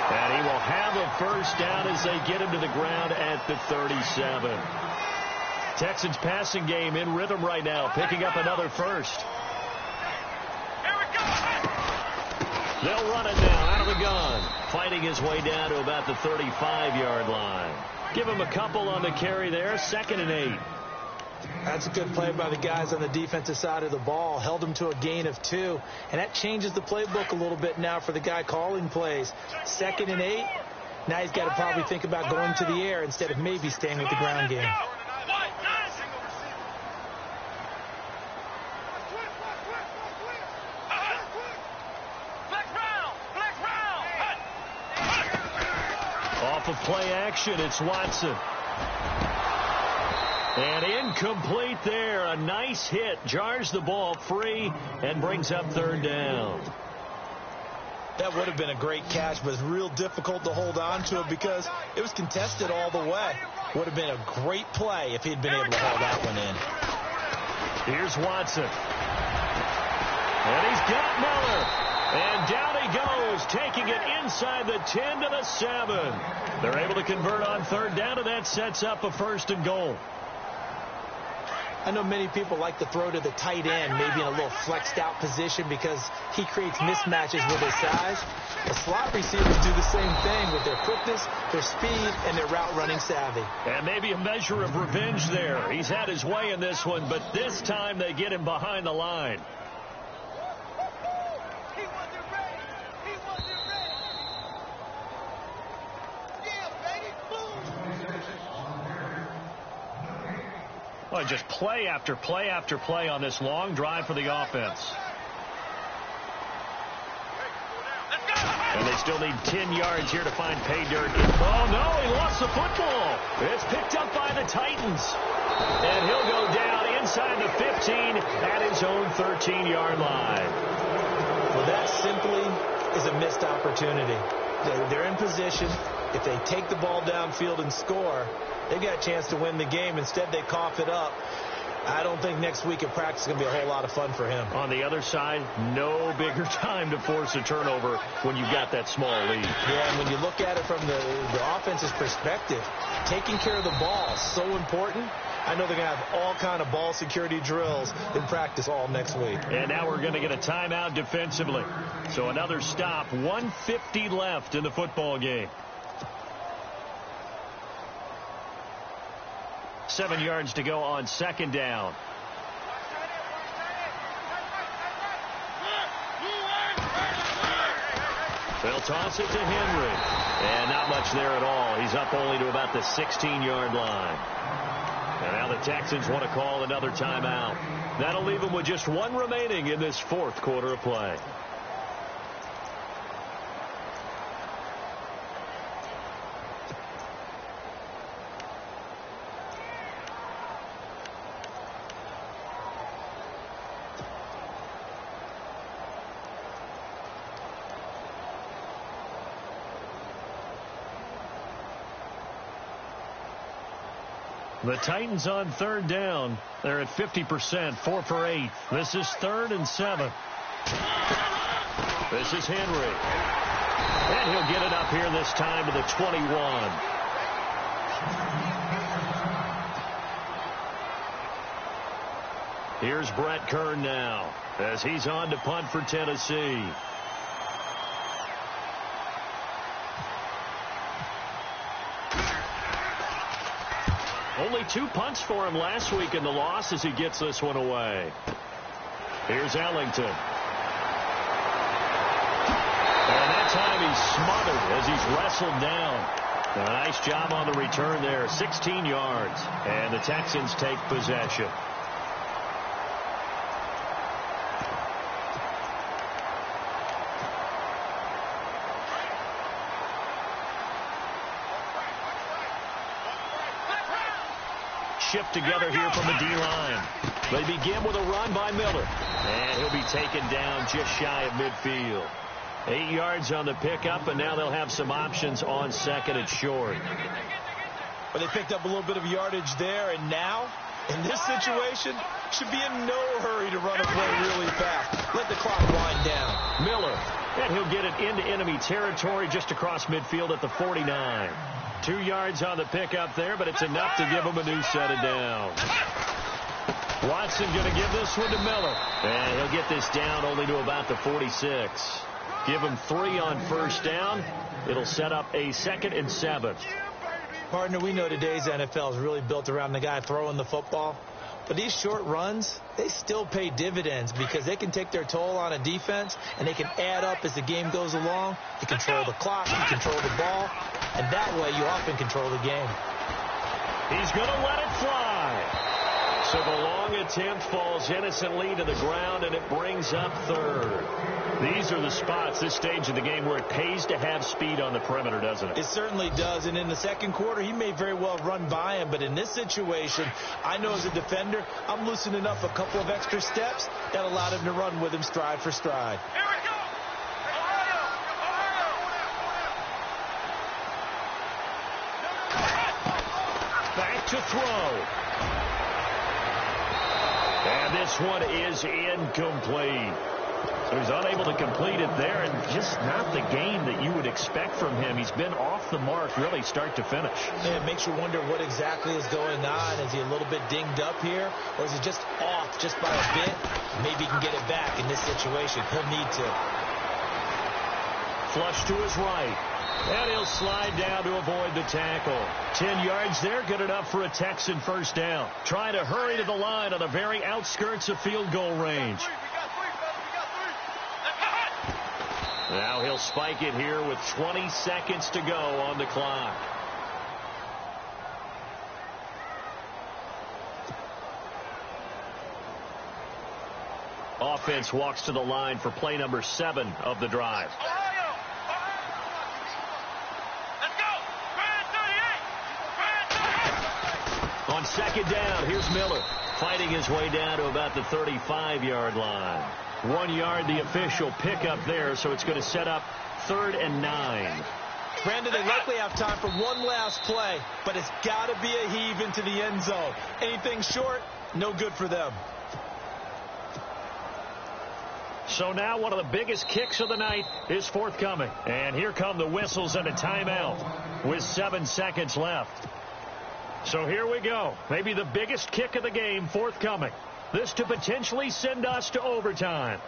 And he will have a first down as they get him to the ground at the 37. Texans passing game in rhythm right now, picking up another first. They'll run it now out of the gun, fighting his way down to about the 35-yard line. Give him a couple on the carry there, 2nd and 8. That's a good play by the guys on the defensive side of the ball. Held him to a gain of 2, and that changes the playbook a little bit now for the guy calling plays. 2nd and 8. Now he's got to probably think about going to the air instead of maybe staying with the ground game. Off of play action, it's Watson. And incomplete there. A nice hit. Jars the ball free and brings up 3rd down. That would have been a great catch, but it's real difficult to hold on to it because it was contested all the way. Would have been a great play if he'd been able to haul that one in. Here's Watson. And he's got Miller. And down he goes, taking it inside the 10 to the 7. They're able to convert on 3rd down, and that sets up a 1st and goal. I know many people like to throw to the tight end, maybe in a little flexed out position because he creates mismatches with his size. The slot receivers do the same thing with their quickness, their speed, and their route running savvy. And maybe a measure of revenge there. He's had his way in this one, but this time they get him behind the line. Well, just play after play after play on this long drive for the offense. And they still need 10 yards here to find pay dirt. Oh, no, he lost the football. It's picked up by the Titans. And he'll go down inside the 15 at his own 13-yard line. Well, that simply is a missed opportunity. They're in position. If they take the ball downfield and score, they've got a chance to win the game. Instead, they cough it up. I don't think next week at practice is going to be a whole lot of fun for him. On the other side, no bigger time to force a turnover when you've got that small lead. Yeah, and when you look at it from the offense's perspective, taking care of the ball is so important. I know they're going to have all kind of ball security drills in practice all next week. And now we're going to get a timeout defensively. So another stop, 1:50 left in the football game. 7 yards to go on 2nd down. They'll toss it to Henry. And not much there at all. He's up only to about the 16-yard line. And now the Texans want to call another timeout. That'll leave them with just 1 remaining in this 4th quarter of play. The Titans on 3rd down. They're at 50%, 4 for 8. This is 3rd and 7. This is Henry. And he'll get it up here this time to the 21. Here's Brett Kern now as he's on to punt for Tennessee. Only 2 punts for him last week in the loss as he gets this one away. Here's Ellington. smothered as he's wrestled down. A nice job on the return there. 16 yards. And the Texans take possession. Shift together here from the D-line. They begin with a run by Miller. And he'll be taken down just shy of midfield. 8 yards on the pickup, and now they'll have some options on second and short. Well, they picked up a little bit of yardage there, and now, in this situation, should be in no hurry to run a play really fast. Let the clock wind down. Miller, and he'll get it into enemy territory just across midfield at the 49. 2 yards on the pickup there, but it's enough to give him a new set of downs. Watson going to give this one to Miller. And he'll get this down only to about the 46. Give him 3 on first down. It'll set up a 2nd and 7. Partner, we know today's NFL is really built around the guy throwing the football. But these short runs, they still pay dividends because they can take their toll on a defense, and they can add up as the game goes along. You control the clock, you control the ball, and that way you often control the game. He's going to let it fly. So the long attempt falls innocently to the ground, and it brings up 3rd. These are the spots, this stage of the game, where it pays to have speed on the perimeter, doesn't it? It certainly does, and in the second quarter, he may very well run by him, but in this situation, I know as a defender, I'm loosening up a couple of extra steps that allowed him to run with him stride for stride. Here we go. Back to throw. And this one is incomplete. So he's unable to complete it there, and just not the game that you would expect from him. He's been off the mark really start to finish. Yeah, it makes you wonder what exactly is going on. Is he a little bit dinged up here, or is he just off just by a bit? Maybe he can get it back in this situation. He'll need to. Flush to his right. And he'll slide down to avoid the tackle. 10 yards there, good enough for a Texan first down. Trying to hurry to the line on the very outskirts of field goal range. Now he'll spike it here with 20 seconds to go on the clock. Offense walks to the line for play number 7 of the drive. On second down, here's Miller fighting his way down to about the 35-yard line. 1 yard, the official pickup there, so it's going to set up 3rd and 9. Brandon, they likely have time for one last play, but it's got to be a heave into the end zone. Anything short, no good for them. So now one of the biggest kicks of the night is forthcoming. And here come the whistles and a timeout with 7 seconds left. So here we go. Maybe the biggest kick of the game forthcoming. This to potentially send us to overtime.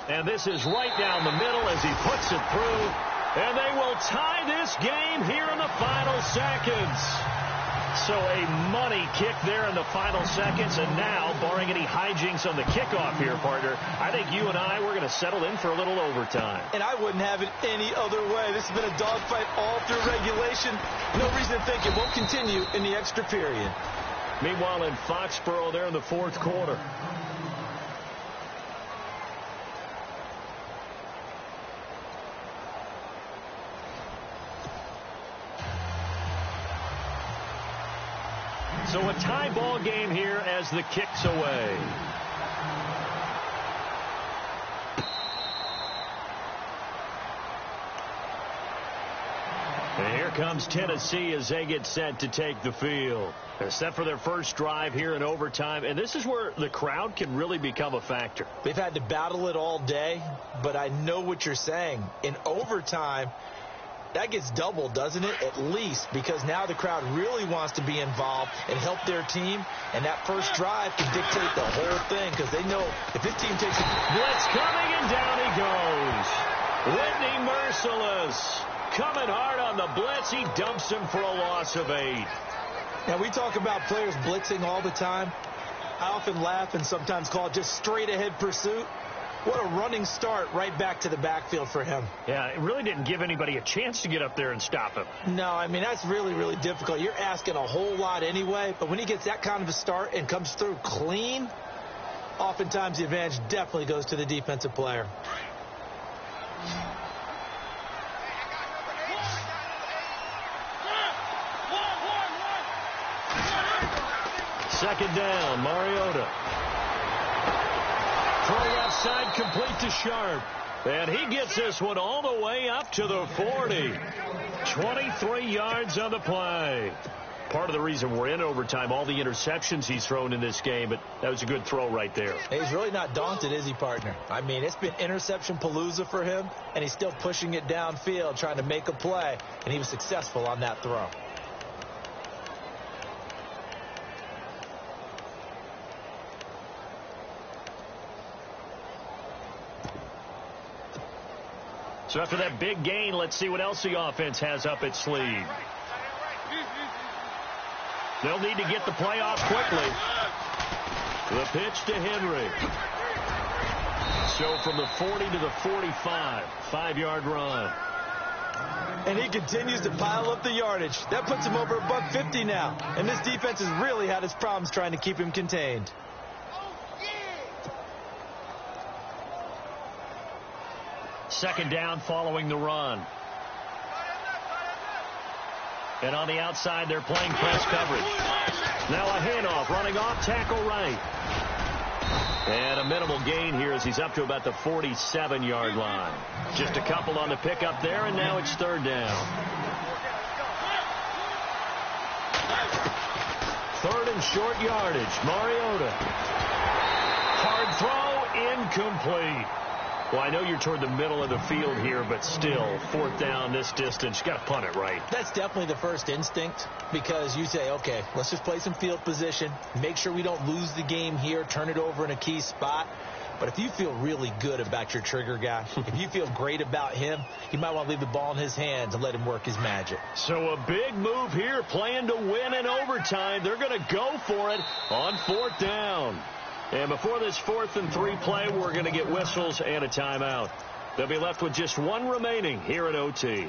And this is right down the middle as he puts it through. And they will tie this game here in the final seconds. So a money kick there in the final seconds. And now, barring any hijinks on the kickoff here, partner, I think you and I, we're going to settle in for a little overtime. And I wouldn't have it any other way. This has been a dogfight all through regulation. No reason to think it won't continue in the extra period. Meanwhile, in Foxborough, there in the 4th quarter. So a tie ball game here as the kick's away. And here comes Tennessee as they get set to take the field. They're set for their first drive here in overtime, and this is where the crowd can really become a factor. They've had to battle it all day, but I know what you're saying. In overtime, that gets doubled, doesn't it? At least, because now the crowd really wants to be involved and help their team, and that first drive can dictate the whole thing because they know if this team takes a blitz coming, and down he goes. Whitney Merciless coming hard on the blitz. He dumps him for a loss of 8. Now, we talk about players blitzing all the time. I often laugh and sometimes call it just straight-ahead pursuit. What a running start right back to the backfield for him. Yeah, it really didn't give anybody a chance to get up there and stop him. No, I mean, that's really, really difficult. You're asking a whole lot anyway, but when he gets that kind of a start and comes through clean, oftentimes the advantage definitely goes to the defensive player. Second down, Mariota. Throw left side, complete to Sharp. And he gets this one all the way up to the 40. 23 yards on the play. Part of the reason we're in overtime, all the interceptions he's thrown in this game, but that was a good throw right there. Hey, he's really not daunted, is he, partner? I mean, it's been interception palooza for him, and he's still pushing it downfield, trying to make a play, and he was successful on that throw. So after that big gain, let's see what else the offense has up its sleeve. They'll need to get the play off quickly. The pitch to Henry. So from the 40 to the 45, 5-yard run. And he continues to pile up the yardage. That puts him over $150 now. And this defense has really had its problems trying to keep him contained. Second down following the run. And on the outside, they're playing press coverage. Now a handoff, running off, tackle right. And a minimal gain here as he's up to about the 47-yard line. Just a couple on the pickup there, and now it's third down. Third and short yardage, Mariota. Hard throw, incomplete. Well, I know you're toward the middle of the field here, but still, fourth down this distance, you got to punt it right. That's definitely the first instinct, because you say, okay, let's just play some field position, make sure we don't lose the game here, turn it over in a key spot. But if you feel really good about your trigger guy, if you feel great about him, you might want to leave the ball in his hands and let him work his magic. So a big move here, playing to win in overtime. They're going to go for it on fourth down. And before this 4th and 3 play, we're going to get whistles and a timeout. They'll be left with just one remaining here at OT.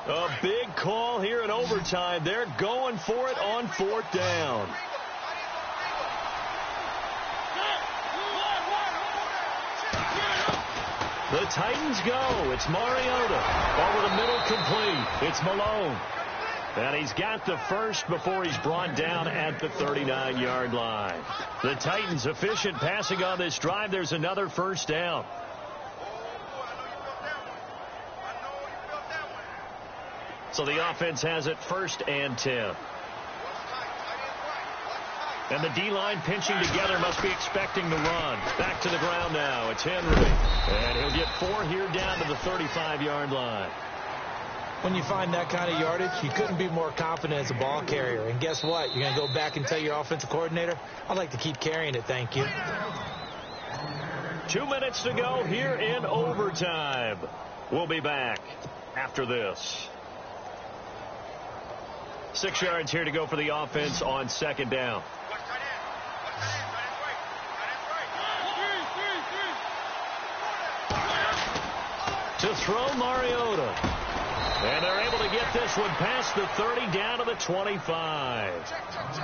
A big call here in overtime. They're going for it on fourth down. The Titans go. It's Mariota. Over the middle, complete. It's Malone. And he's got the first before he's brought down at the 39-yard line. The Titans efficient passing on this drive. There's another first down. So the offense has it 1st and 10. And the D-line pinching together, must be expecting the run. Back to the ground now. It's Henry. And he'll get 4 here down to the 35-yard line. When you find that kind of yardage, you couldn't be more confident as a ball carrier. And guess what? You're going to go back and tell your offensive coordinator, I'd like to keep carrying it, thank you. 2 minutes to go here in overtime. We'll be back after this. 6 yards here to go for the offense on second down. To throw Mariota. And they're able to get this one past the 30 down to the 25.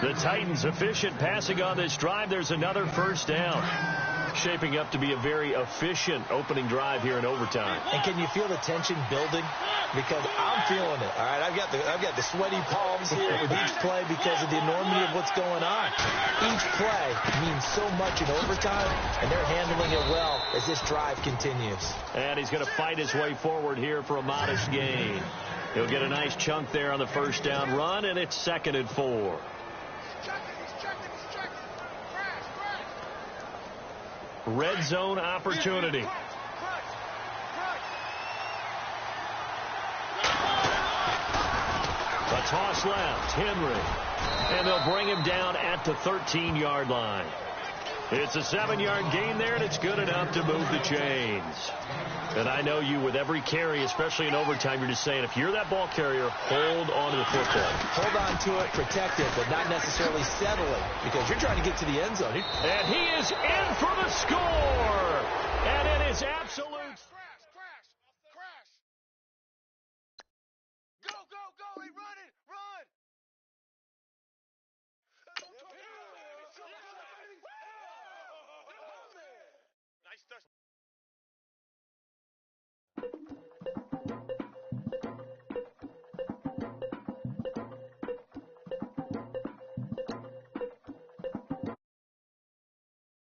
The Titans efficient passing on this drive. There's another first down. Shaping up to be a very efficient opening drive here in overtime. And can you feel the tension building? Because I'm feeling it. All right, I've got the sweaty palms here with each play because of the enormity of what's going on. Each play means so much in overtime, and they're handling it well as this drive continues. And he's going to fight his way forward here for a modest gain. He'll get a nice chunk there on the first down run, and it's 2nd and 4. Red zone opportunity. A toss left, Henry. And they'll bring him down at the 13-yard line. It's a 7-yard gain there, and it's good enough to move the chains. And I know you, with every carry, especially in overtime, you're just saying, if you're that ball carrier, hold on to the football. Hold on to it, protect it, but not necessarily settle it, because you're trying to get to the end zone. And he is in for the score. And it is absolute. Crash. Go, they run it. Run.